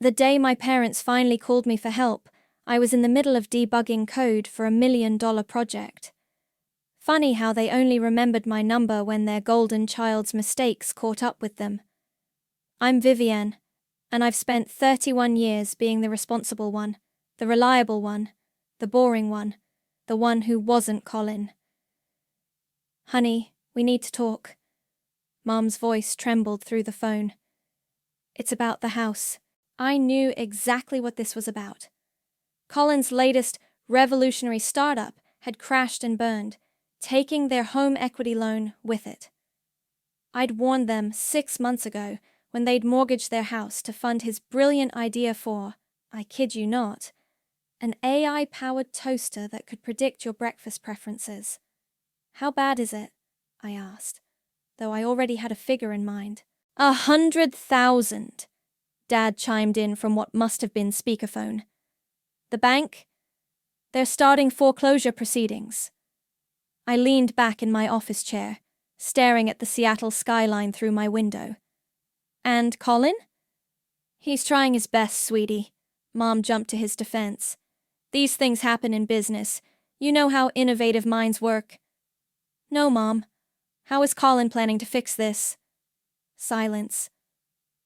The day my parents finally called me for help, I was in the middle of debugging code for $1 million project. Funny how they only remembered my number when their golden child's mistakes caught up with them. I'm Vivienne, and I've spent 31 years being the responsible one, the reliable one, the boring one, the one who wasn't Colin. Honey, we need to talk. Mom's voice trembled through the phone. It's about the house. I knew exactly what this was about. Colin's latest revolutionary startup had crashed and burned, taking their home equity loan with it. I'd warned them 6 months ago when they'd mortgaged their house to fund his brilliant idea for, I kid you not, an AI-powered toaster that could predict your breakfast preferences. How bad is it? I asked, though I already had a figure in mind. 100,000, Dad chimed in from what must have been speakerphone. The bank? They're starting foreclosure proceedings. I leaned back in my office chair, staring at the Seattle skyline through my window. And Colin? He's trying his best, sweetie. Mom jumped to his defense. These things happen in business. You know how innovative minds work. No, Mom. How is Colin planning to fix this? Silence.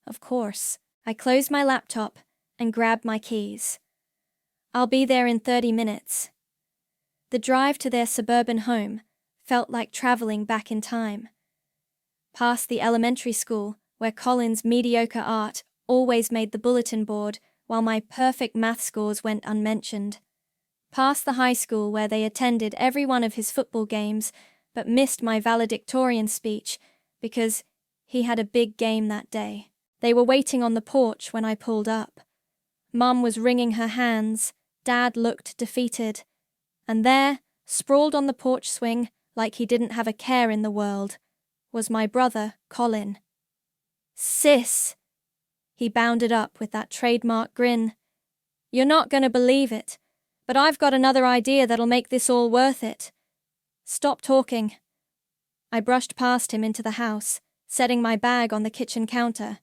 Of course. I closed my laptop and grabbed my keys. I'll be there in 30 minutes. The drive to their suburban home felt like traveling back in time. Past the elementary school, where Colin's mediocre art always made the bulletin board, while my perfect math scores went unmentioned. Past the high school, where they attended every one of his football games, but missed my valedictorian speech because he had a big game that day. They were waiting on the porch when I pulled up. Mom was wringing her hands, Dad looked defeated, and there, sprawled on the porch swing like he didn't have a care in the world, was my brother, Colin. Sis! He bounded up with that trademark grin. You're not going to believe it, but I've got another idea that'll make this all worth it. Stop talking. I brushed past him into the house, setting my bag on the kitchen counter.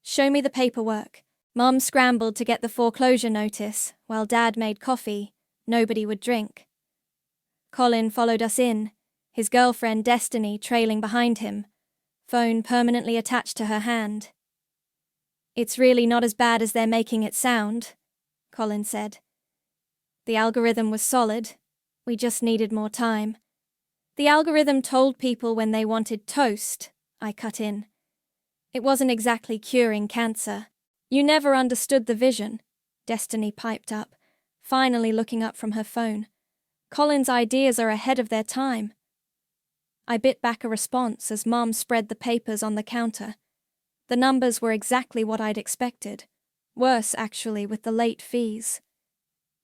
Show me the paperwork. Mom scrambled to get the foreclosure notice, while Dad made coffee. Nobody would drink. Colin followed us in, his girlfriend Destiny trailing behind him, phone permanently attached to her hand. It's really not as bad as they're making it sound, Colin said. The algorithm was solid. We just needed more time. The algorithm told people when they wanted toast, I cut in. It wasn't exactly curing cancer. You never understood the vision, Destiny piped up, finally looking up from her phone. Colin's ideas are ahead of their time. I bit back a response as Mom spread the papers on the counter. The numbers were exactly what I'd expected. Worse, actually, with the late fees.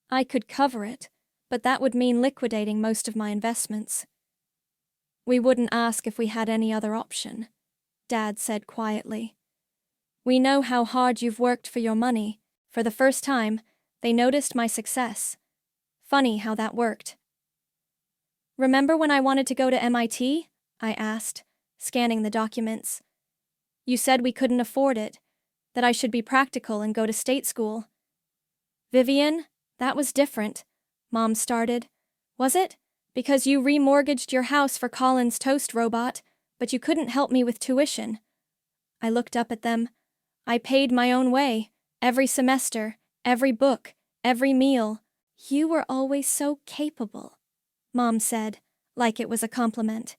I could cover it, but that would mean liquidating most of my investments. We wouldn't ask if we had any other option, Dad said quietly. We know how hard you've worked for your money. For the first time, they noticed my success. Funny how that worked. Remember when I wanted to go to MIT? I asked, scanning the documents. You said we couldn't afford it, that I should be practical and go to state school. Vivian, that was different, Mom started. Was it? Because you remortgaged your house for Colin's toast robot, but you couldn't help me with tuition. I looked up at them. I paid my own way, every semester, every book, every meal. You were always so capable, Mom said, like it was a compliment.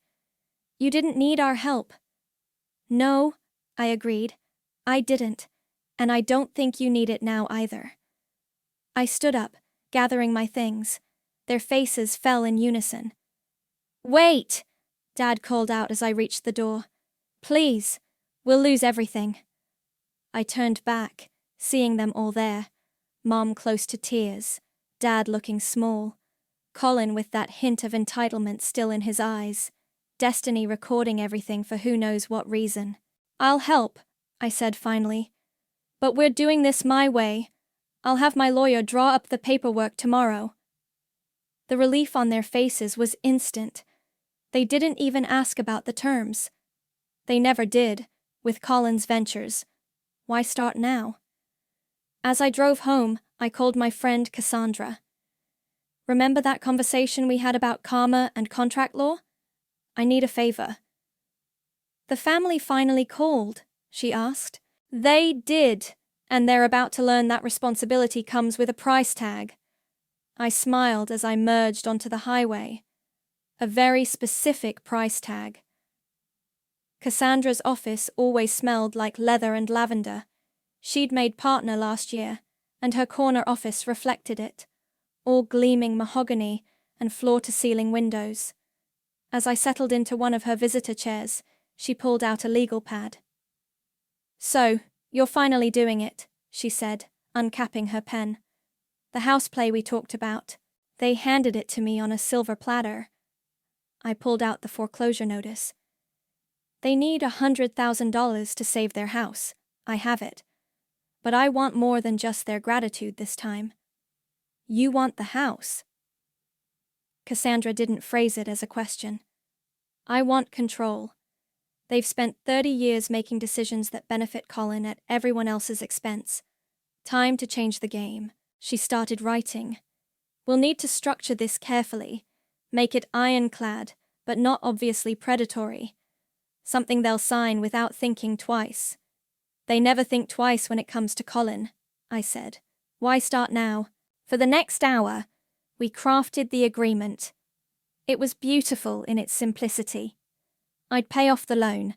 You didn't need our help. No, I agreed. I didn't, and I don't think you need it now either. I stood up, gathering my things. Their faces fell in unison. Wait! Dad called out as I reached the door. Please, we'll lose everything. I turned back, seeing them all there. Mom close to tears, Dad looking small, Colin with that hint of entitlement still in his eyes, Destiny recording everything for who knows what reason. I'll help, I said finally. But we're doing this my way. I'll have my lawyer draw up the paperwork tomorrow. The relief on their faces was instant. They didn't even ask about the terms. They never did, with Colin's ventures. Why start now? As I drove home, I called my friend Cassandra. Remember that conversation we had about karma and contract law? I need a favor. The family finally called, she asked. They did, and they're about to learn that responsibility comes with a price tag. I smiled as I merged onto the highway. A very specific price tag. Cassandra's office always smelled like leather and lavender. She'd made partner last year, and her corner office reflected it, all gleaming mahogany and floor-to-ceiling windows. As I settled into one of her visitor chairs, she pulled out a legal pad. So, you're finally doing it, she said, uncapping her pen. The houseplay we talked about. They handed it to me on a silver platter. I pulled out the foreclosure notice. They need $100,000 to save their house. I have it. But I want more than just their gratitude this time. You want the house. Cassandra didn't phrase it as a question. I want control. They've spent 30 years making decisions that benefit Colin at everyone else's expense. Time to change the game. She started writing. We'll need to structure this carefully. Make it ironclad, but not obviously predatory. Something they'll sign without thinking twice. They never think twice when it comes to Colin, I said. Why start now? For the next hour, we crafted the agreement. It was beautiful in its simplicity. I'd pay off the loan,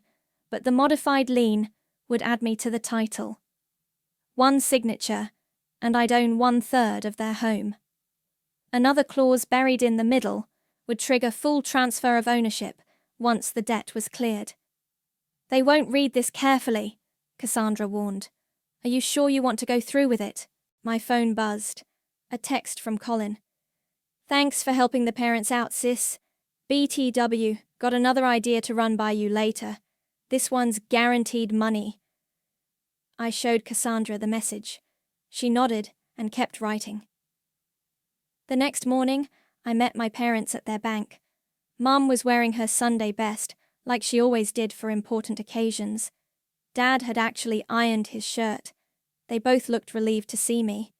but the modified lien would add me to the title. One signature, and I'd own 1/3 of their home. Another clause buried in the middle would trigger full transfer of ownership once the debt was cleared. They won't read this carefully, Cassandra warned. Are you sure you want to go through with it? My phone buzzed. A text from Colin. Thanks for helping the parents out, sis. BTW, got another idea to run by you later. This one's guaranteed money. I showed Cassandra the message. She nodded and kept writing. The next morning, I met my parents at their bank. Mum was wearing her Sunday best, like she always did for important occasions. Dad had actually ironed his shirt. They both looked relieved to see me.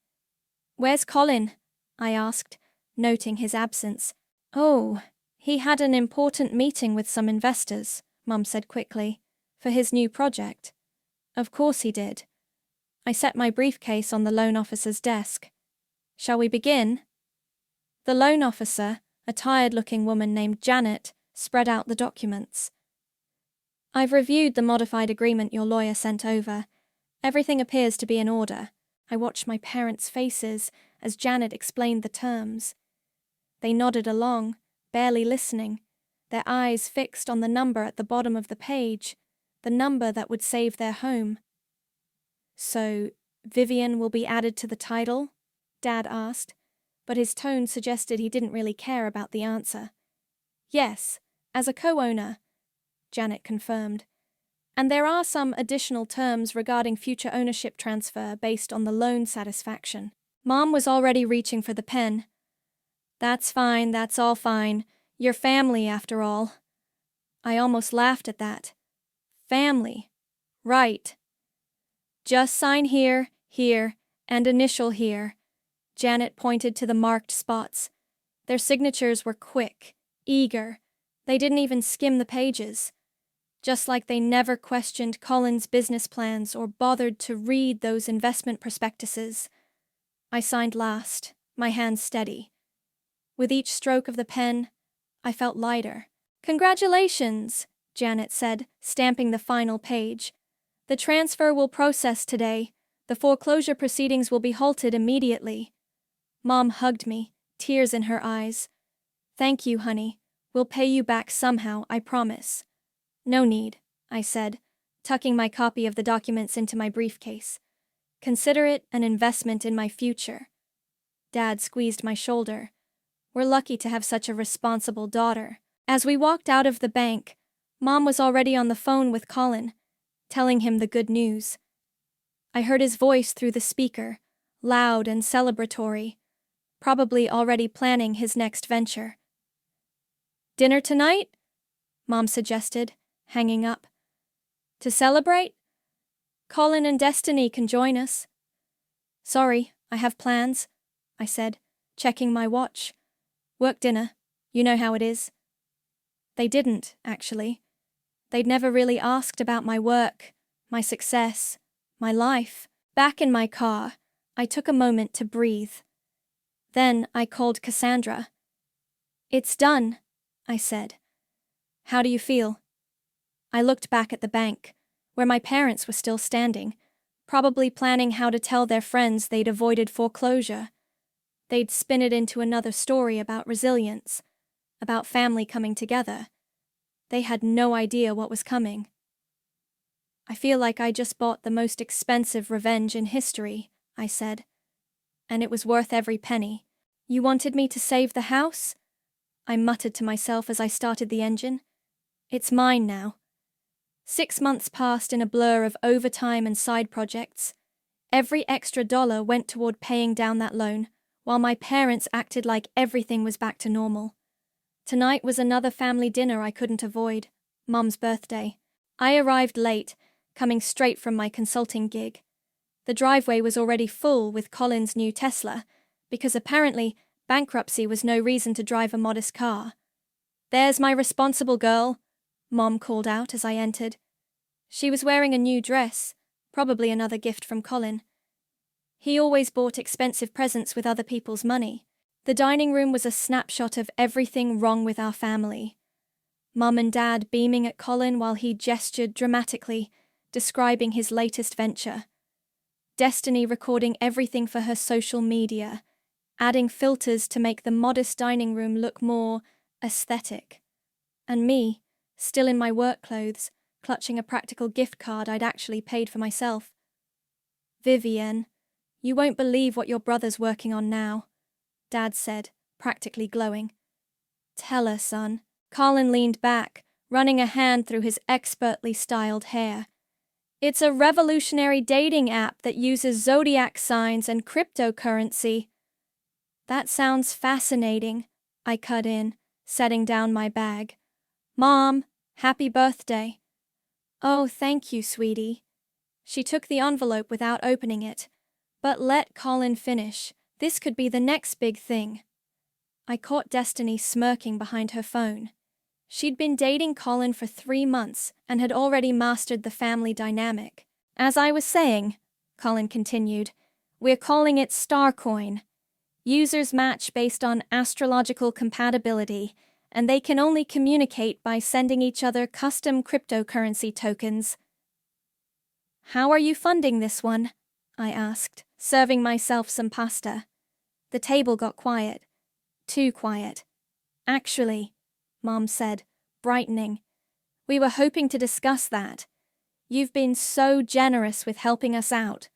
Where's Colin? I asked, noting his absence. Oh, he had an important meeting with some investors, Mum said quickly, for his new project. Of course he did. I set my briefcase on the loan officer's desk. Shall we begin? The loan officer, a tired-looking woman named Janet, spread out the documents. I've reviewed the modified agreement your lawyer sent over. Everything appears to be in order. I watched my parents' faces as Janet explained the terms. They nodded along, barely listening, their eyes fixed on the number at the bottom of the page, the number that would save their home. So, Vivian will be added to the title? Dad asked, but his tone suggested he didn't really care about the answer. Yes, as a co-owner, Janet confirmed. And there are some additional terms regarding future ownership transfer based on the loan satisfaction. Mom was already reaching for the pen. That's fine, that's all fine. You're family, after all. I almost laughed at that. Family. Right. Just sign here, here, and initial here. Janet pointed to the marked spots. Their signatures were quick, eager. They didn't even skim the pages. Just like they never questioned Colin's business plans or bothered to read those investment prospectuses. I signed last, my hand steady. With each stroke of the pen, I felt lighter. Congratulations, Janet said, stamping the final page. The transfer will process today. The foreclosure proceedings will be halted immediately. Mom hugged me, tears in her eyes. Thank you, honey. We'll pay you back somehow, I promise. No need, I said, tucking my copy of the documents into my briefcase. Consider it an investment in my future. Dad squeezed my shoulder. We're lucky to have such a responsible daughter. As we walked out of the bank, Mom was already on the phone with Colin, telling him the good news. I heard his voice through the speaker, loud and celebratory, probably already planning his next venture. Dinner tonight? Mom suggested, hanging up. To celebrate? Colin and Destiny can join us. Sorry, I have plans, I said, checking my watch. Work dinner. You know how it is. They didn't, actually. They'd never really asked about my work, my success, my life. Back in my car, I took a moment to breathe. Then I called Cassandra. It's done, I said. How do you feel? I looked back at the bank, where my parents were still standing, probably planning how to tell their friends they'd avoided foreclosure. They'd spin it into another story about resilience, about family coming together. They had no idea what was coming. I feel like I just bought the most expensive revenge in history, I said. And it was worth every penny. You wanted me to save the house? I muttered to myself as I started the engine. It's mine now. 6 months passed in a blur of overtime and side projects. Every extra dollar went toward paying down that loan, while my parents acted like everything was back to normal. Tonight was another family dinner I couldn't avoid, Mum's birthday. I arrived late, coming straight from my consulting gig. The driveway was already full with Colin's new Tesla, because apparently bankruptcy was no reason to drive a modest car. There's my responsible girl, Mom called out as I entered. She was wearing a new dress, probably another gift from Colin. He always bought expensive presents with other people's money. The dining room was a snapshot of everything wrong with our family. Mum and Dad beaming at Colin while he gestured dramatically, describing his latest venture. Destiny recording everything for her social media, adding filters to make the modest dining room look more aesthetic. And me, still in my work clothes, clutching a practical gift card I'd actually paid for myself. Vivienne, you won't believe what your brother's working on now, Dad said, practically glowing. Tell her, son. Colin leaned back, running a hand through his expertly styled hair. It's a revolutionary dating app that uses zodiac signs and cryptocurrency. That sounds fascinating, I cut in, setting down my bag. Mom, happy birthday. Oh, thank you, sweetie. She took the envelope without opening it. But let Colin finish. This could be the next big thing. I caught Destiny smirking behind her phone. She'd been dating Colin for 3 months and had already mastered the family dynamic. As I was saying, Colin continued, we're calling it Starcoin. Users match based on astrological compatibility, and they can only communicate by sending each other custom cryptocurrency tokens. How are you funding this one? I asked, serving myself some pasta. The table got quiet. Too quiet. Actually, Mom said, brightening, we were hoping to discuss that. You've been so generous with helping us out.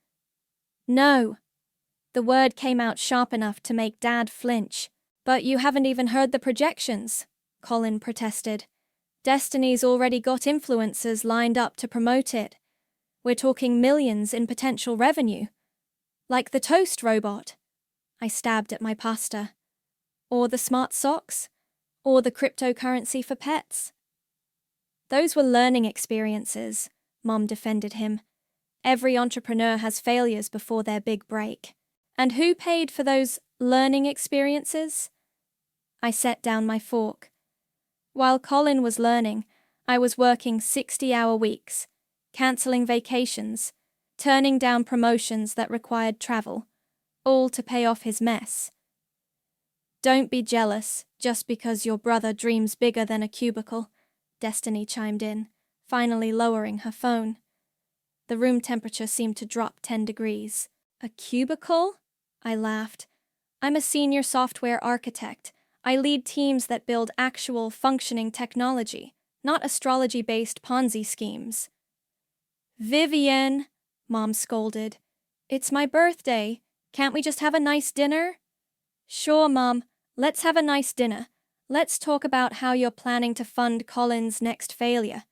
No. The word came out sharp enough to make Dad flinch. But you haven't even heard the projections, Colin protested. Destiny's already got influencers lined up to promote it. We're talking millions in potential revenue. Like the toast robot. I stabbed at my pasta. Or the smart socks. Or the cryptocurrency for pets. Those were learning experiences, Mom defended him. Every entrepreneur has failures before their big break. And who paid for those learning experiences? I set down my fork. While Colin was learning, I was working 60-hour weeks, cancelling vacations, turning down promotions that required travel, all to pay off his mess. Don't be jealous just because your brother dreams bigger than a cubicle, Destiny chimed in, finally lowering her phone. The room temperature seemed to drop 10 degrees. A cubicle? I laughed. I'm a senior software architect. I lead teams that build actual functioning technology, not astrology-based Ponzi schemes. Vivienne, Mom scolded. It's my birthday. Can't we just have a nice dinner? Sure, Mom. Let's have a nice dinner. Let's talk about how you're planning to fund Colin's next failure.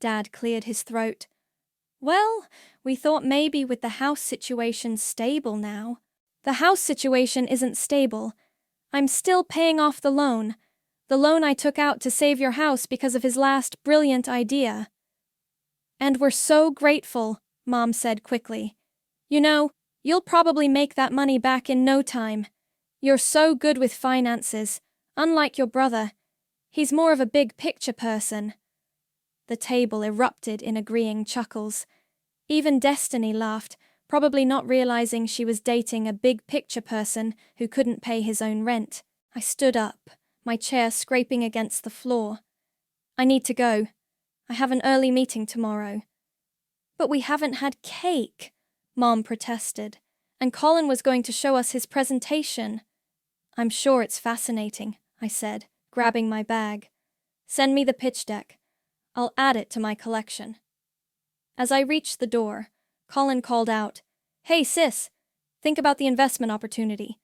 Dad cleared his throat. Well, we thought maybe with the house situation stable now. The house situation isn't stable. I'm still paying off the loan I took out to save your house because of his last brilliant idea. And we're so grateful, Mom said quickly. You know, You'll probably make that money back in no time. You're so good with finances, unlike your brother. He's more of a big picture person." The table erupted in agreeing chuckles. Even Destiny laughed, probably not realizing she was dating a big picture person who couldn't pay his own rent. I stood up, my chair scraping against the floor. "I need to go. I have an early meeting tomorrow." "But we haven't had cake," Mom protested, "and Colin was going to show us his presentation." "I'm sure it's fascinating," I said, grabbing my bag. "Send me the pitch deck. I'll add it to my collection." As I reached the door, Colin called out, "Hey sis, think about the investment opportunity.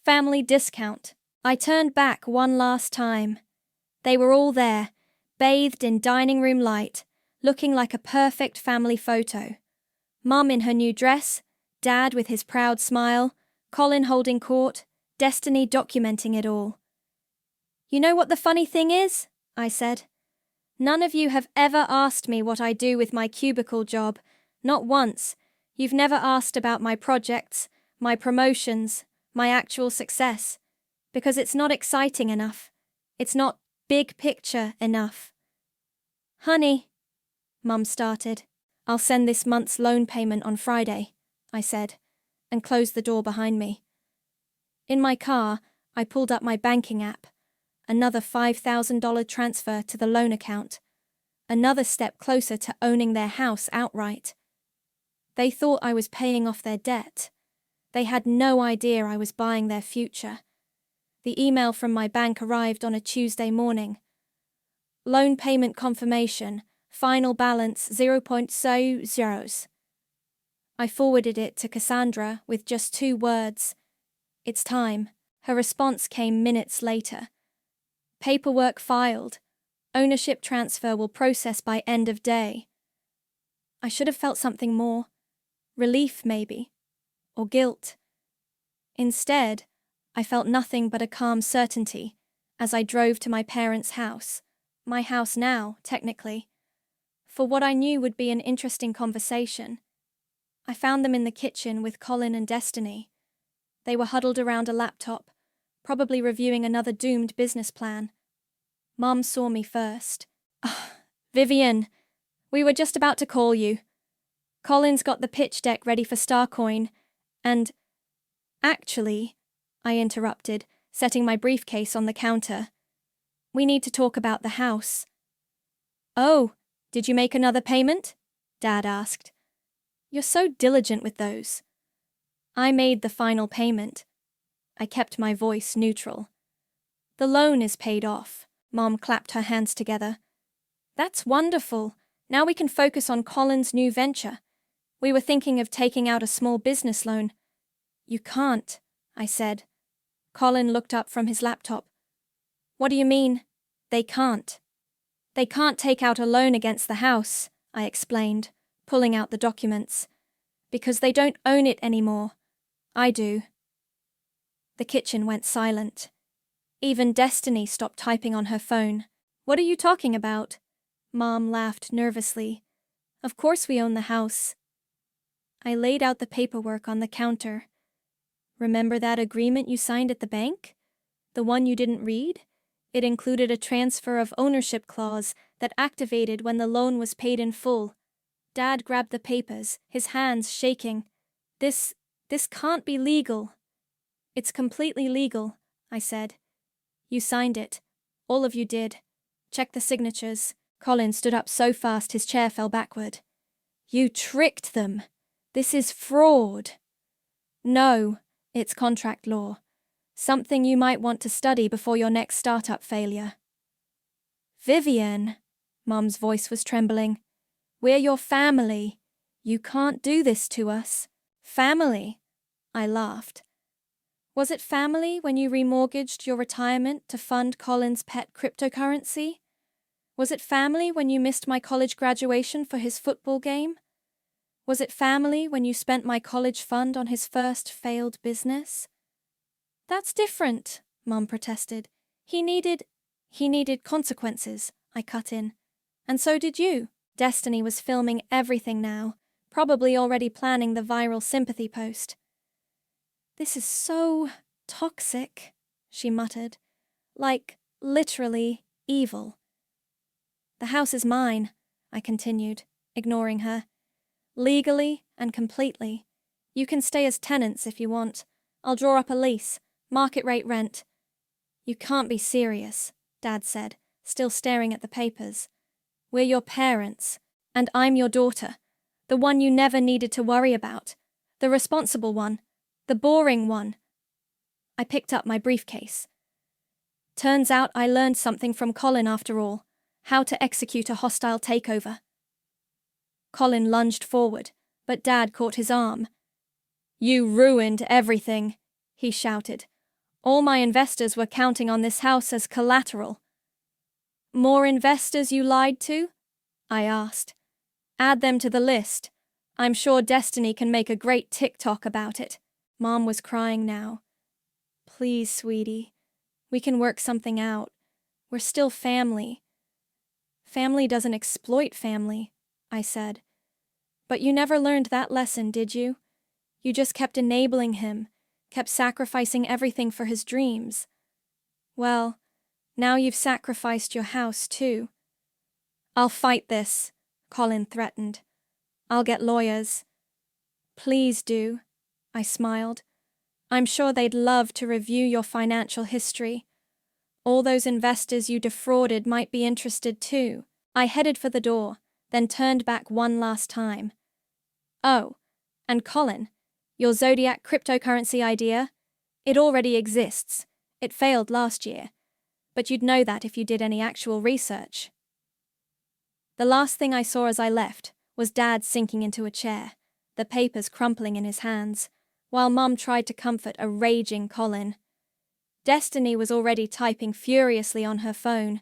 Family discount." I turned back one last time. They were all there, bathed in dining room light, looking like a perfect family photo. Mum in her new dress, Dad with his proud smile, Colin holding court, Destiny documenting it all. "You know what the funny thing is?" I said. "None of you have ever asked me what I do with my cubicle job. Not once. You've never asked about my projects, my promotions, my actual success. Because it's not exciting enough. It's not big picture enough." "Honey," Mum started. "I'll send this month's loan payment on Friday," I said, and closed the door behind me. In my car, I pulled up my banking app. Another $5,000 transfer to the loan account. Another step closer to owning their house outright. They thought I was paying off their debt. They had no idea I was buying their future. The email from my bank arrived on a Tuesday morning. "Loan payment confirmation. Final balance 0.00. I forwarded it to Cassandra with just 2 words. "It's time." Her response came minutes later. "Paperwork filed. Ownership transfer will process by end of day." I should have felt something more. Relief, maybe. Or guilt. Instead, I felt nothing but a calm certainty as I drove to my parents' house. My house now, technically. For what I knew would be an interesting conversation. I found them in the kitchen with Colin and Destiny. They were huddled around a laptop, probably reviewing another doomed business plan. Mom saw me first. "Vivian, we were just about to call you. Colin's got the pitch deck ready for Starcoin, and—" "Actually," I interrupted, setting my briefcase on the counter. "We need to talk about the house." "Oh, did you make another payment?" Dad asked. "You're so diligent with those." "I made the final payment." I kept my voice neutral. "The loan is paid off." Mom clapped her hands together. "That's wonderful. Now we can focus on Colin's new venture. We were thinking of taking out a small business loan." "You can't," I said. Colin looked up from his laptop. "What do you mean, they can't?" "They can't take out a loan against the house," I explained, pulling out the documents. "Because they don't own it anymore. I do." The kitchen went silent. Even Destiny stopped typing on her phone. "What are you talking about?" Mom laughed nervously. "Of course we own the house." I laid out the paperwork on the counter. "Remember that agreement you signed at the bank? The one you didn't read? It included a transfer of ownership clause that activated when the loan was paid in full." Dad grabbed the papers, his hands shaking. This can't be legal." "It's completely legal," I said. "You signed it. All of you did. Check the signatures." Colin stood up so fast his chair fell backward. "You tricked them. This is fraud." "No, it's contract law. Something you might want to study before your next startup failure." "Vivian," Mum's voice was trembling. "We're your family. You can't do this to us." "Family?" I laughed. "Was it family when you remortgaged your retirement to fund Colin's pet cryptocurrency? Was it family when you missed my college graduation for his football game? Was it family when you spent my college fund on his first failed business?" "That's different," Mum protested. He needed consequences," I cut in. "And so did you." Destiny was filming everything now, probably already planning the viral sympathy post. "This is so toxic," she muttered. "Like, literally evil." "The house is mine," I continued, ignoring her. "Legally and completely. You can stay as tenants if you want. I'll draw up a lease, market rate rent." "You can't be serious," Dad said, still staring at the papers. "We're your parents, and I'm your daughter, the one you never needed to worry about, the responsible one, the boring one." I picked up my briefcase. Turns out I learned something from Colin after all, how to execute a hostile takeover. Colin lunged forward, but Dad caught his arm. "You ruined everything," he shouted. "All my investors were counting on this house as collateral." "More investors you lied to?" I asked. "Add them to the list. I'm sure Destiny can make a great TikTok about it." Mom was crying now. "Please, sweetie. We can work something out. We're still family." "Family doesn't exploit family," I said. "But you never learned that lesson, did you? You just kept enabling him, kept sacrificing everything for his dreams. Well, now you've sacrificed your house, too." "I'll fight this," Colin threatened. "I'll get lawyers." "Please do," I smiled. "I'm sure they'd love to review your financial history. All those investors you defrauded might be interested too." I headed for the door, then turned back one last time. "Oh, and Colin, your Zodiac cryptocurrency idea? It already exists. It failed last year. But you'd know that if you did any actual research." The last thing I saw as I left was Dad sinking into a chair, the papers crumpling in his hands, while Mum tried to comfort a raging Colin. Destiny was already typing furiously on her phone,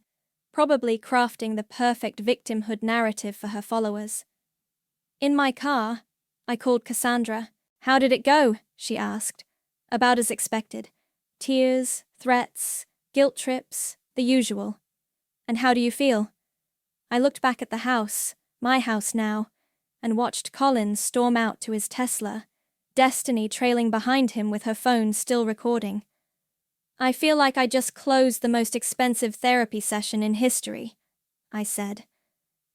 probably crafting the perfect victimhood narrative for her followers. In my car, I called Cassandra. "How did it go?" she asked. "About as expected. Tears, threats, guilt trips, the usual." "And how do you feel?" I looked back at the house, my house now, and watched Colin storm out to his Tesla, Destiny trailing behind him with her phone still recording. "I feel like I just closed the most expensive therapy session in history," I said.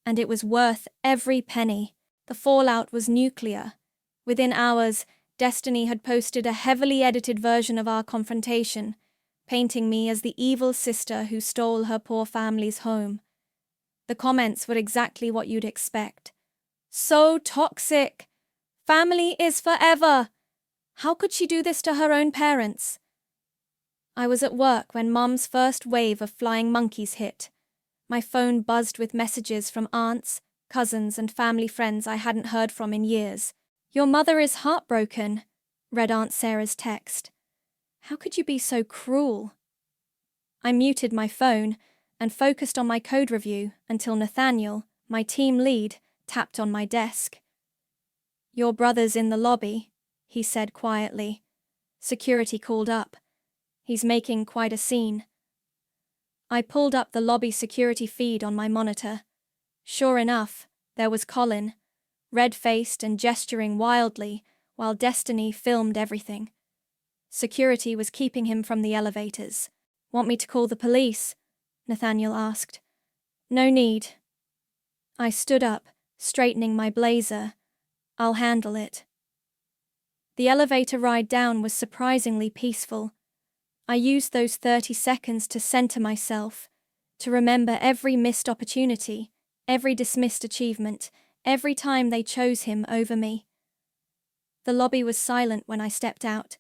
"And it was worth every penny. The fallout was nuclear. Within hours, Destiny had posted a heavily edited version of our confrontation, painting me as the evil sister who stole her poor family's home. The comments were exactly what you'd expect. So toxic! Family is forever! How could she do this to her own parents?" I was at work when Mum's first wave of flying monkeys hit. My phone buzzed with messages from aunts, cousins, and family friends I hadn't heard from in years. "Your mother is heartbroken," read Aunt Sarah's text. "How could you be so cruel?" I muted my phone and focused on my code review until Nathaniel, my team lead, tapped on my desk. "Your brother's in the lobby," he said quietly. Security called up. "He's making quite a scene." I pulled up the lobby security feed on my monitor. Sure enough, there was Colin, red-faced and gesturing wildly while Destiny filmed everything. Security was keeping him from the elevators. "Want me to call the police?" Nathaniel asked. "No need." I stood up, straightening my blazer. "I'll handle it." The elevator ride down was surprisingly peaceful. I used those 30 seconds to center myself, to remember every missed opportunity, every dismissed achievement, every time they chose him over me. The lobby was silent when I stepped out,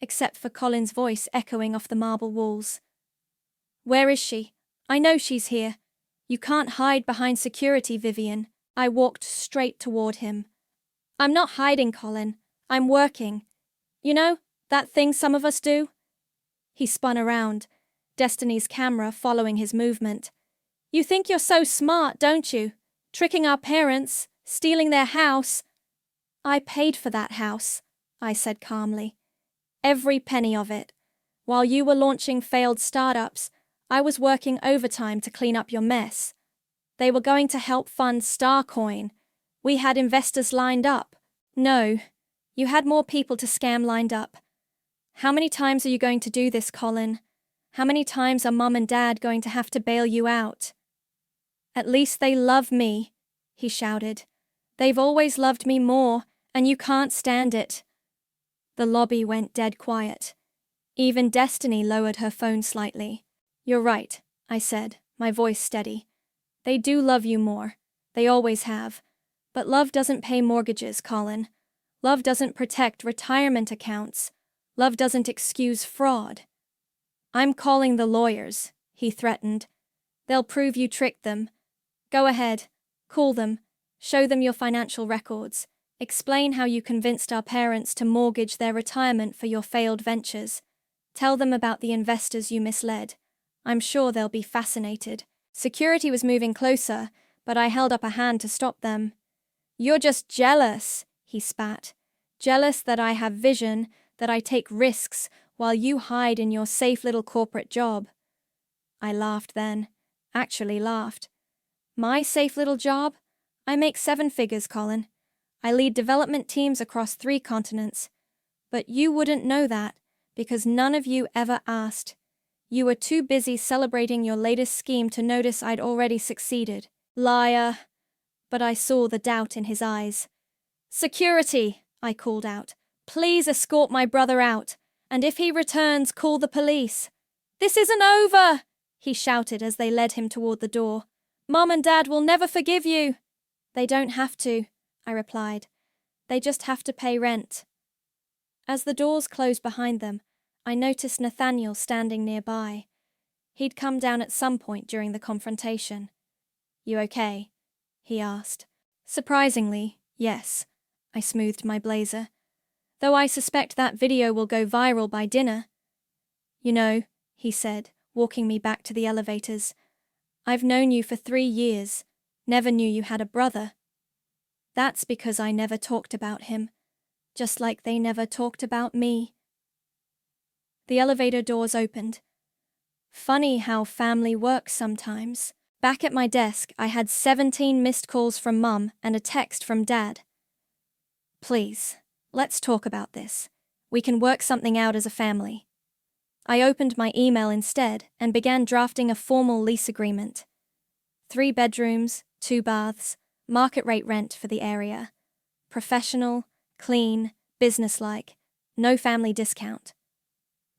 except for Colin's voice echoing off the marble walls. "Where is she? I know she's here. You can't hide behind security, Vivian." I walked straight toward him. "I'm not hiding, Colin. I'm working. You know, that thing some of us do?" He spun around, Destiny's camera following his movement. "You think you're so smart, don't you? Tricking our parents, stealing their house." "I paid for that house," I said calmly. "Every penny of it. While you were launching failed startups, I was working overtime to clean up your mess. They were going to help fund Starcoin. We had investors lined up." "No, you had more people to scam lined up. How many times are you going to do this, Colin? How many times are Mum and Dad going to have to bail you out? At least they love me, he shouted. They've always loved me more, and you can't stand it. The lobby went dead quiet. Even Destiny lowered her phone slightly. You're right, I said, my voice steady. They do love you more. They always have. But love doesn't pay mortgages, Colin. Love doesn't protect retirement accounts. Love doesn't excuse fraud. I'm calling the lawyers, he threatened. They'll prove you tricked them. Go ahead. Call them. Show them your financial records. Explain how you convinced our parents to mortgage their retirement for your failed ventures. Tell them about the investors you misled. I'm sure they'll be fascinated. Security was moving closer, but I held up a hand to stop them. You're just jealous, he spat. Jealous that I have vision, that I take risks, while you hide in your safe little corporate job. I laughed then. Actually laughed. My safe little job? I make 7 figures, Colin. I lead development teams across 3 continents. But you wouldn't know that, because none of you ever asked. You were too busy celebrating your latest scheme to notice I'd already succeeded. Liar. But I saw the doubt in his eyes. Security, I called out. Please escort my brother out, and if he returns, call the police. This isn't over, he shouted as they led him toward the door. Mum and Dad will never forgive you. They don't have to, I replied. They just have to pay rent. As the doors closed behind them, I noticed Nathaniel standing nearby. He'd come down at some point during the confrontation. You okay? He asked. Surprisingly, yes. I smoothed my blazer. Though I suspect that video will go viral by dinner. You know, he said, walking me back to the elevators. I've known you for 3 years. Never knew you had a brother. That's because I never talked about him, just like they never talked about me. The elevator doors opened. Funny how family works sometimes. Back at my desk, I had 17 missed calls from Mum and a text from Dad. Please, let's talk about this. We can work something out as a family. I opened my email instead and began drafting a formal lease agreement. 3 bedrooms, 2 baths, market rate rent for the area. Professional, clean, businesslike, no family discount.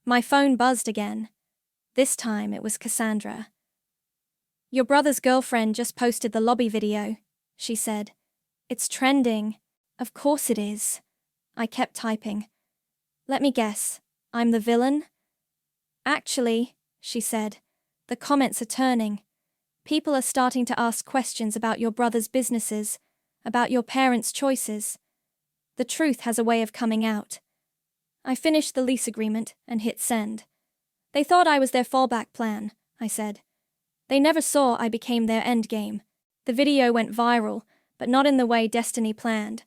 My phone buzzed again. This time it was Cassandra. Your brother's girlfriend just posted the lobby video, she said. It's trending. Of course it is. I kept typing. Let me guess. I'm the villain? Actually, she said, the comments are turning. People are starting to ask questions about your brother's businesses, about your parents' choices. The truth has a way of coming out. I finished the lease agreement and hit send. They thought I was their fallback plan, I said. They never saw I became their endgame. The video went viral, but not in the way Destiny planned.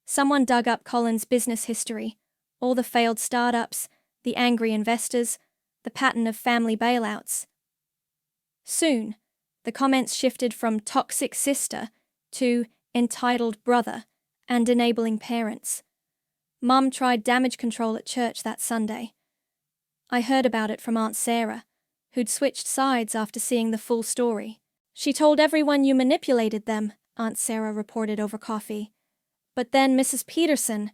Someone dug up Colin's business history, all the failed startups, the angry investors, the pattern of family bailouts. Soon, the comments shifted from toxic sister to entitled brother and enabling parents. Mum tried damage control at church that Sunday. I heard about it from Aunt Sarah, who'd switched sides after seeing the full story. She told everyone you manipulated them, Aunt Sarah reported over coffee. But then Mrs. Peterson,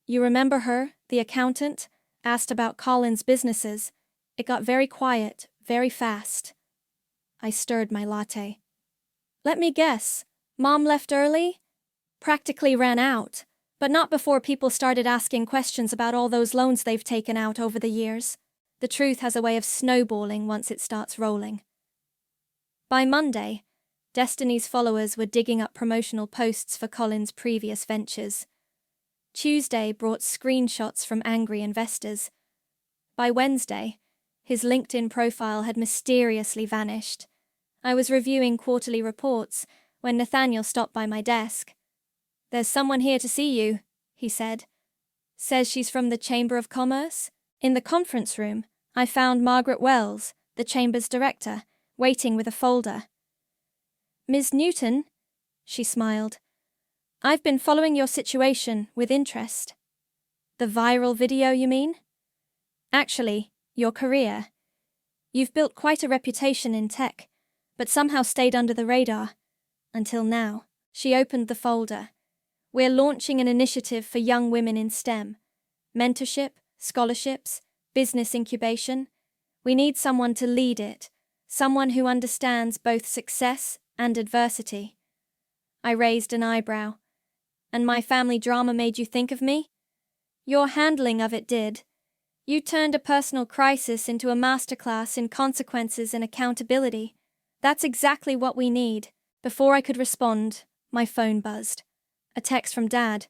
you remember her, the accountant, asked about Colin's businesses. It got very quiet, very fast. I stirred my latte. Let me guess, Mom left early? Practically ran out, but not before people started asking questions about all those loans they've taken out over the years. The truth has a way of snowballing once it starts rolling. By Monday, Destiny's followers were digging up promotional posts for Colin's previous ventures. Tuesday brought screenshots from angry investors. By Wednesday, his LinkedIn profile had mysteriously vanished. I was reviewing quarterly reports when Nathaniel stopped by my desk. There's someone here to see you, he said. Says she's from the Chamber of Commerce. In the conference room, I found Margaret Wells, the Chamber's director, waiting with a folder. Ms. Newton, she smiled. I've been following your situation with interest. The viral video, you mean? Actually, your career. You've built quite a reputation in tech, but somehow stayed under the radar. Until now. She opened the folder. We're launching an initiative for young women in STEM. Mentorship, scholarships, business incubation. We need someone to lead it, someone who understands both success and adversity. I raised an eyebrow. And my family drama made you think of me? Your handling of it did. You turned a personal crisis into a masterclass in consequences and accountability. That's exactly what we need. Before I could respond, my phone buzzed. A text from Dad.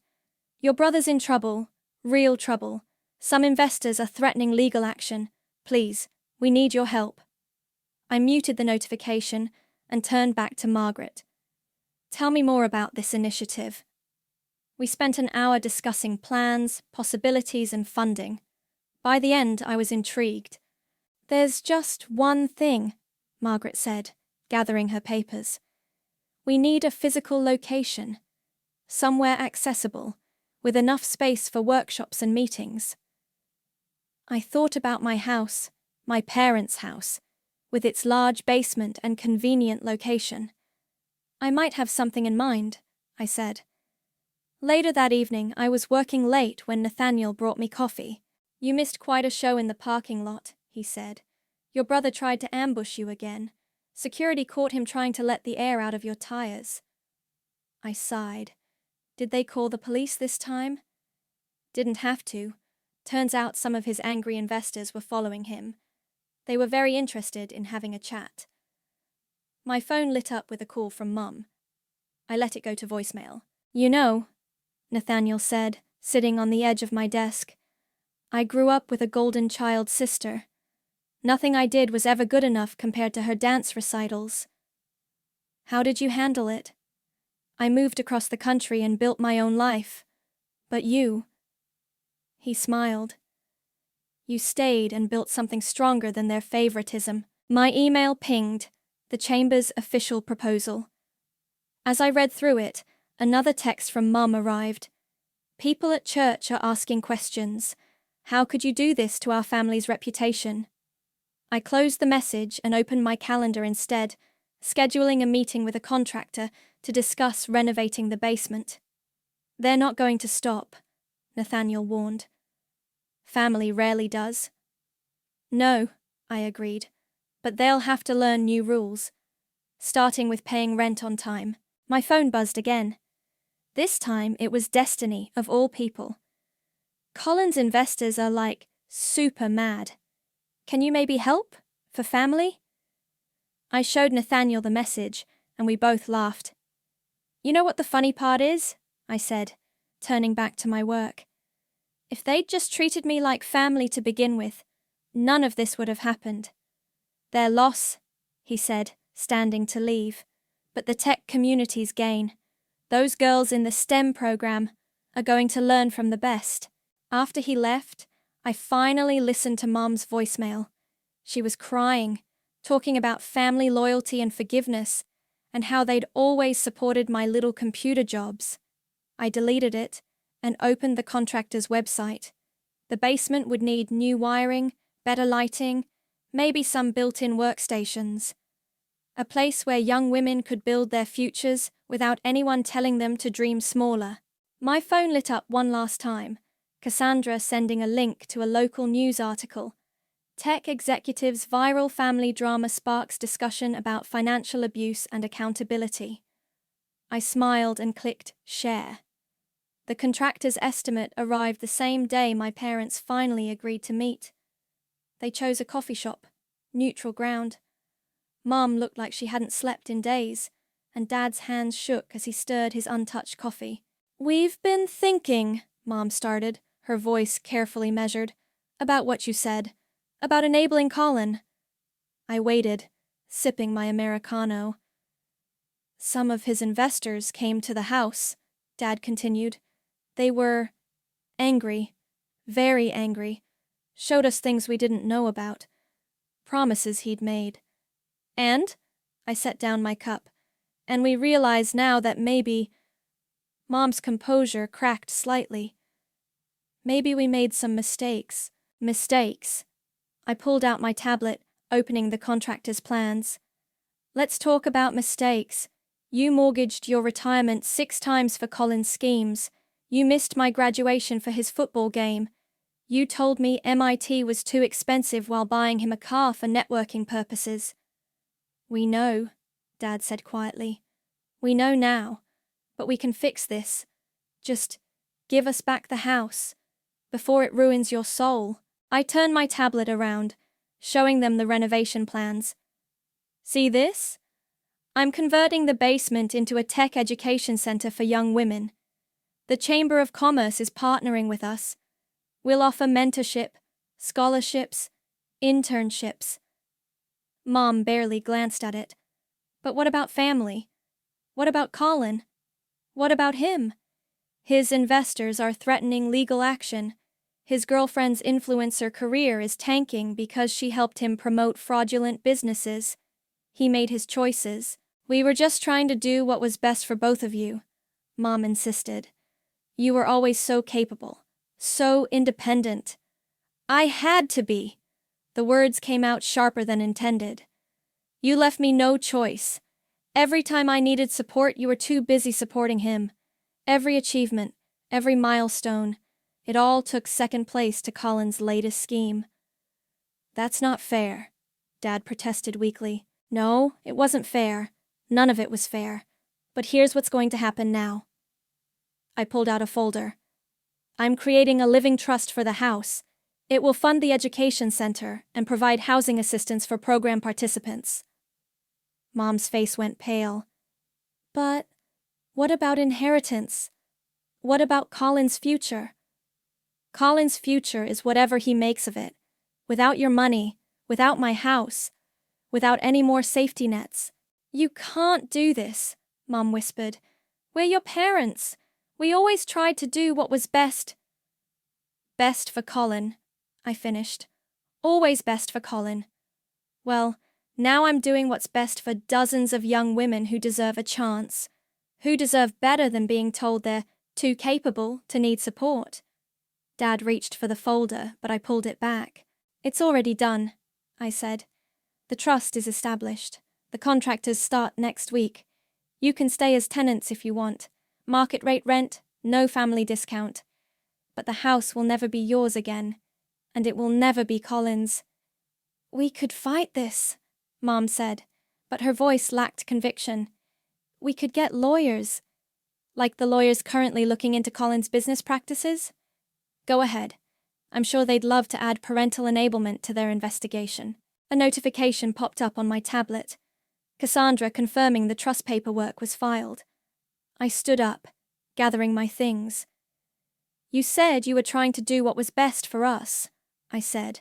Your brother's in trouble. Real trouble. Some investors are threatening legal action. Please, we need your help. I muted the notification and turned back to Margaret. Tell me more about this initiative. We spent an hour discussing plans, possibilities, and funding. By the end, I was intrigued. There's just one thing, Margaret said, gathering her papers. We need a physical location, somewhere accessible, with enough space for workshops and meetings. I thought about my house, my parents' house, with its large basement and convenient location. I might have something in mind, I said. Later that evening, I was working late when Nathaniel brought me coffee. You missed quite a show in the parking lot, he said. Your brother tried to ambush you again. Security caught him trying to let the air out of your tires. I sighed. Did they call the police this time? Didn't have to. Turns out some of his angry investors were following him. They were very interested in having a chat. My phone lit up with a call from Mum. I let it go to voicemail. You know, Nathaniel said, sitting on the edge of my desk, I grew up with a golden child sister. Nothing I did was ever good enough compared to her dance recitals. How did you handle it? I moved across the country and built my own life. But you... He smiled. You stayed and built something stronger than their favoritism. My email pinged, the Chamber's official proposal. As I read through it, another text from Mum arrived. People at church are asking questions. How could you do this to our family's reputation? I closed the message and opened my calendar instead, scheduling a meeting with a contractor to discuss renovating the basement. They're not going to stop, Nathaniel warned. Family rarely does. No, I agreed, but they'll have to learn new rules, starting with paying rent on time. My phone buzzed again. This time it was Destiny, of all people. Colin's investors are like super mad. Can you maybe help? For family? I showed Nathaniel the message, and we both laughed. You know what the funny part is? I said, turning back to my work. If they'd just treated me like family to begin with, none of this would have happened. Their loss, he said, standing to leave, but the tech community's gain. Those girls in the STEM program are going to learn from the best. After he left, I finally listened to Mom's voicemail. She was crying, talking about family loyalty and forgiveness, and how they'd always supported my little computer jobs. I deleted it and opened the contractor's website. The basement would need new wiring, better lighting, maybe some built-in workstations. A place where young women could build their futures without anyone telling them to dream smaller. My phone lit up one last time, Cassandra sending a link to a local news article. Tech executives' viral family drama sparks discussion about financial abuse and accountability. I smiled and clicked share. The contractor's estimate arrived the same day my parents finally agreed to meet. They chose a coffee shop, neutral ground. Mom looked like she hadn't slept in days, and Dad's hands shook as he stirred his untouched coffee. We've been thinking, Mom started, her voice carefully measured, about what you said, about enabling Colin. I waited, sipping my Americano. Some of his investors came to the house, Dad continued. They were angry, very angry, showed us things we didn't know about, promises he'd made. And, I set down my cup, and we realize now that maybe, Mom's composure cracked slightly. Maybe we made some mistakes. Mistakes. I pulled out my tablet, opening the contractor's plans. Let's talk about mistakes. You mortgaged your retirement 6 times for Colin's schemes. You missed my graduation for his football game. You told me MIT was too expensive while buying him a car for networking purposes. We know, Dad said quietly. We know now, but we can fix this. Just give us back the house, before it ruins your soul. I turned my tablet around, showing them the renovation plans. See this? I'm converting the basement into a tech education center for young women. The Chamber of Commerce is partnering with us. We'll offer mentorship, scholarships, internships. Mom barely glanced at it. But what about family? What about Colin? What about him? His investors are threatening legal action. His girlfriend's influencer career is tanking because she helped him promote fraudulent businesses. He made his choices. We were just trying to do what was best for both of you, Mom insisted. You were always so capable, so independent. I had to be. The words came out sharper than intended. You left me no choice. Every time I needed support, you were too busy supporting him. Every achievement, every milestone, it all took second place to Colin's latest scheme. That's not fair, Dad protested weakly. No, it wasn't fair. None of it was fair. But here's what's going to happen now. I pulled out a folder. I'm creating a living trust for the house. It will fund the education center and provide housing assistance for program participants. Mom's face went pale. But what about inheritance? What about Colin's future? Colin's future is whatever he makes of it. Without your money, without my house, without any more safety nets. You can't do this, Mom whispered. We're your parents. We always tried to do what was best. Best for Colin, I finished. Always best for Colin. Well, now I'm doing what's best for dozens of young women who deserve a chance, who deserve better than being told they're too capable to need support. Dad reached for the folder, but I pulled it back. It's already done, I said. The trust is established. The contractors start next week. You can stay as tenants if you want. Market rate rent, no family discount. But the house will never be yours again, and it will never be Colin's. We could fight this, Mom said, but her voice lacked conviction. We could get lawyers. Like the lawyers currently looking into Colin's business practices? Go ahead. I'm sure they'd love to add parental enablement to their investigation. A notification popped up on my tablet. Cassandra confirming the trust paperwork was filed. I stood up, gathering my things. You said you were trying to do what was best for us, I said.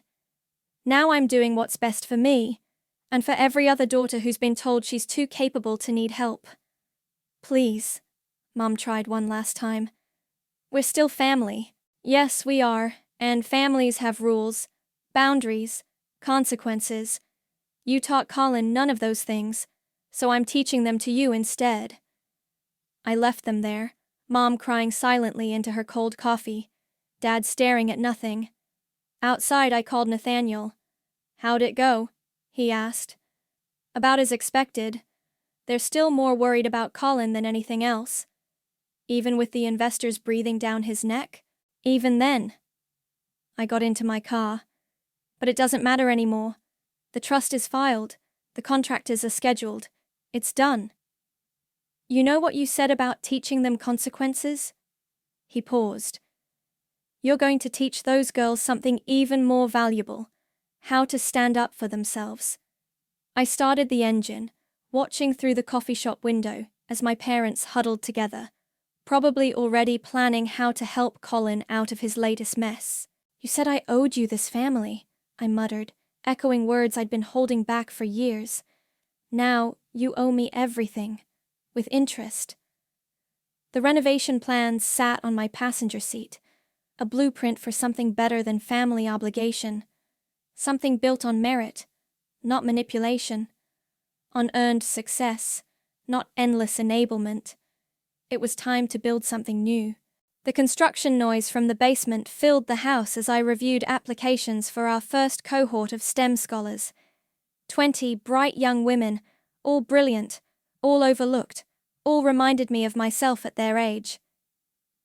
Now I'm doing what's best for me, and for every other daughter who's been told she's too capable to need help. Please, Mom tried one last time. We're still family. Yes, we are, and families have rules, boundaries, consequences. You taught Colin none of those things, so I'm teaching them to you instead. I left them there, Mom crying silently into her cold coffee, Dad staring at nothing. Outside I called Nathaniel. How'd it go? He asked. About as expected. They're still more worried about Colin than anything else. Even with the investors breathing down his neck? Even then. I got into my car. But it doesn't matter anymore. The trust is filed. The contractors are scheduled. It's done. You know what you said about teaching them consequences? He paused. You're going to teach those girls something even more valuable. How to stand up for themselves. I started the engine, watching through the coffee shop window as my parents huddled together, probably already planning how to help Colin out of his latest mess. You said I owed you this family, I muttered, echoing words I'd been holding back for years. Now, you owe me everything, with interest. The renovation plans sat on my passenger seat, a blueprint for something better than family obligation, something built on merit, not manipulation, on earned success, not endless enablement. It was time to build something new. The construction noise from the basement filled the house as I reviewed applications for our first cohort of STEM scholars. 20 bright young women, all brilliant, all overlooked, all reminded me of myself at their age.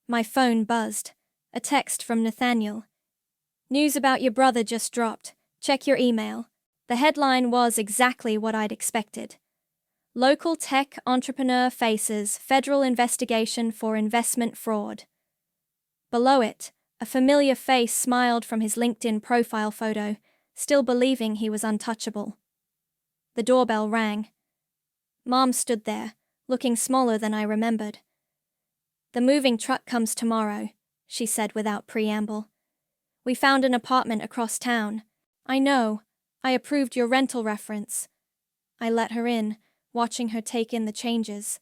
My phone buzzed. A text from Nathaniel. "News about your brother just dropped. Check your email." The headline was exactly what I'd expected. Local tech entrepreneur faces federal investigation for investment fraud. Below it, a familiar face smiled from his LinkedIn profile photo, still believing he was untouchable. The doorbell rang. Mom stood there, looking smaller than I remembered. "The moving truck comes tomorrow," she said without preamble. "We found an apartment across town. I know. I approved your rental reference." I let her in, watching her take in the changes.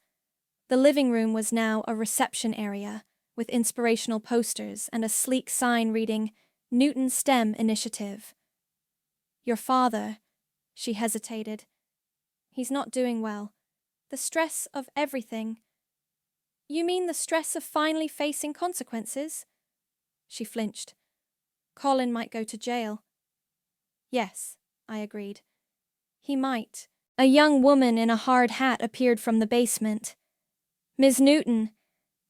The living room was now a reception area, with inspirational posters and a sleek sign reading, "Newton STEM Initiative." "Your father," she hesitated. "He's not doing well. The stress of everything." "You mean the stress of finally facing consequences?" She flinched. "Colin might go to jail." "Yes," I agreed. "He might." A young woman in a hard hat appeared from the basement. "Ms. Newton,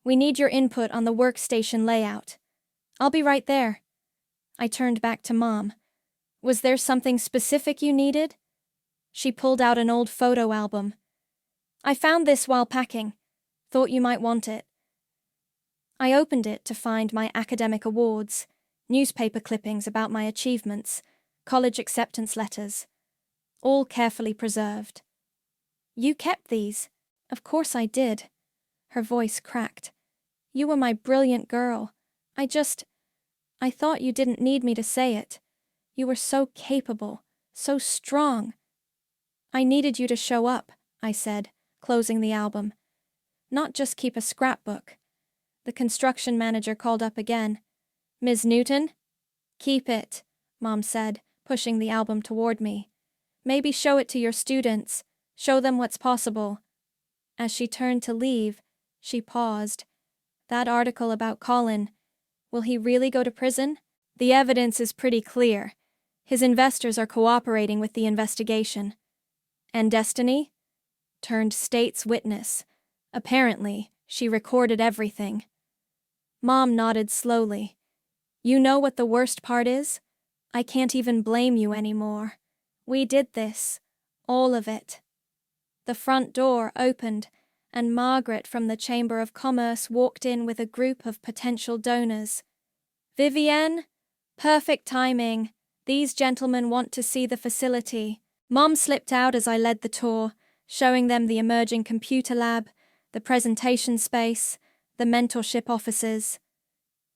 we need your input on the workstation layout." "I'll be right there." I turned back to Mom. "Was there something specific you needed?" She pulled out an old photo album. "I found this while packing. Thought you might want it." I opened it to find my academic awards, newspaper clippings about my achievements, college acceptance letters, all carefully preserved. "You kept these?" "Of course I did." Her voice cracked. "You were my brilliant girl. I thought you didn't need me to say it. You were so capable, so strong." "I needed you to show up," I said, closing the album. "Not just keep a scrapbook." The construction manager called up again. "Ms. Newton?" "Keep it," Mom said, pushing the album toward me. "Maybe show it to your students. Show them what's possible." As she turned to leave, she paused. "That article about Colin, will he really go to prison?" "The evidence is pretty clear. His investors are cooperating with the investigation." "And Destiny?" "Turned state's witness. Apparently, she recorded everything." Mom nodded slowly. "You know what the worst part is? I can't even blame you anymore. We did this. All of it." The front door opened, and Margaret from the Chamber of Commerce walked in with a group of potential donors. "Vivienne? Perfect timing. These gentlemen want to see the facility." Mom slipped out as I led the tour, showing them the emerging computer lab, the presentation space, the mentorship offices.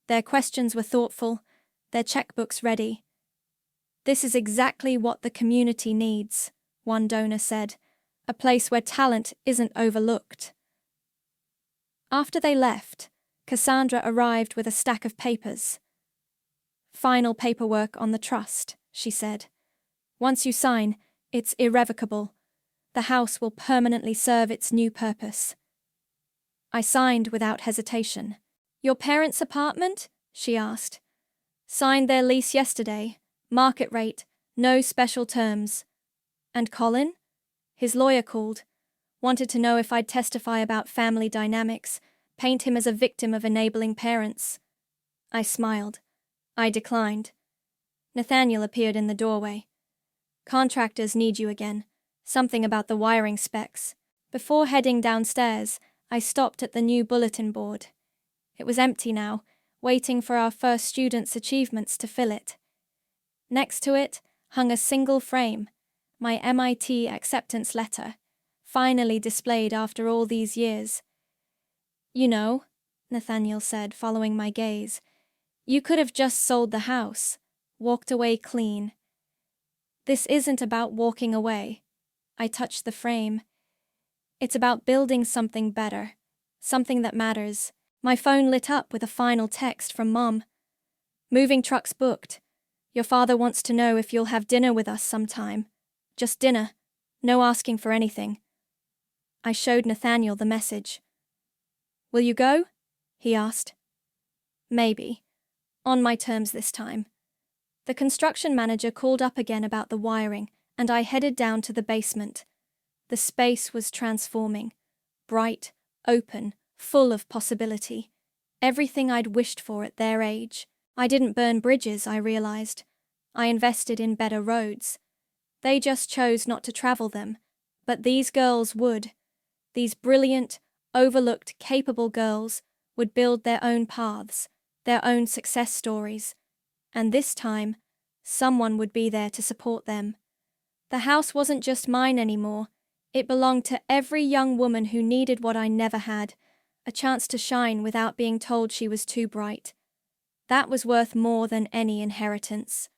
Their questions were thoughtful, their checkbooks ready. "This is exactly what the community needs," one donor said, "a place where talent isn't overlooked." After they left, Cassandra arrived with a stack of papers. "Final paperwork on the trust," she said. "Once you sign, it's irrevocable. The house will permanently serve its new purpose." I signed without hesitation. "Your parents' apartment?" she asked. "Signed their lease yesterday. Market rate, no special terms." "And Colin?" "His lawyer called. Wanted to know if I'd testify about family dynamics, paint him as a victim of enabling parents." I smiled. I declined. Nathaniel appeared in the doorway. "Contractors need you again. Something about the wiring specs." Before heading downstairs, I stopped at the new bulletin board. It was empty now, waiting for our first student's achievements to fill it. Next to it hung a single frame, my MIT acceptance letter, finally displayed after all these years. "You know," Nathaniel said, following my gaze, "you could have just sold the house, walked away clean." "This isn't about walking away." I touched the frame. "It's about building something better, something that matters." My phone lit up with a final text from Mom. "Moving truck's booked. Your father wants to know if you'll have dinner with us sometime. Just dinner. No asking for anything." I showed Nathaniel the message. "Will you go?" he asked. Maybe. On my terms this time. The construction manager called up again about the wiring, and I headed down to the basement. The space was transforming. Bright, open, full of possibility. Everything I'd wished for at their age. I didn't burn bridges, I realized. I invested in better roads. They just chose not to travel them. But these girls would. These brilliant, overlooked, capable girls would build their own paths, their own success stories. And this time, someone would be there to support them. The house wasn't just mine anymore. It belonged to every young woman who needed what I never had, a chance to shine without being told she was too bright. That was worth more than any inheritance.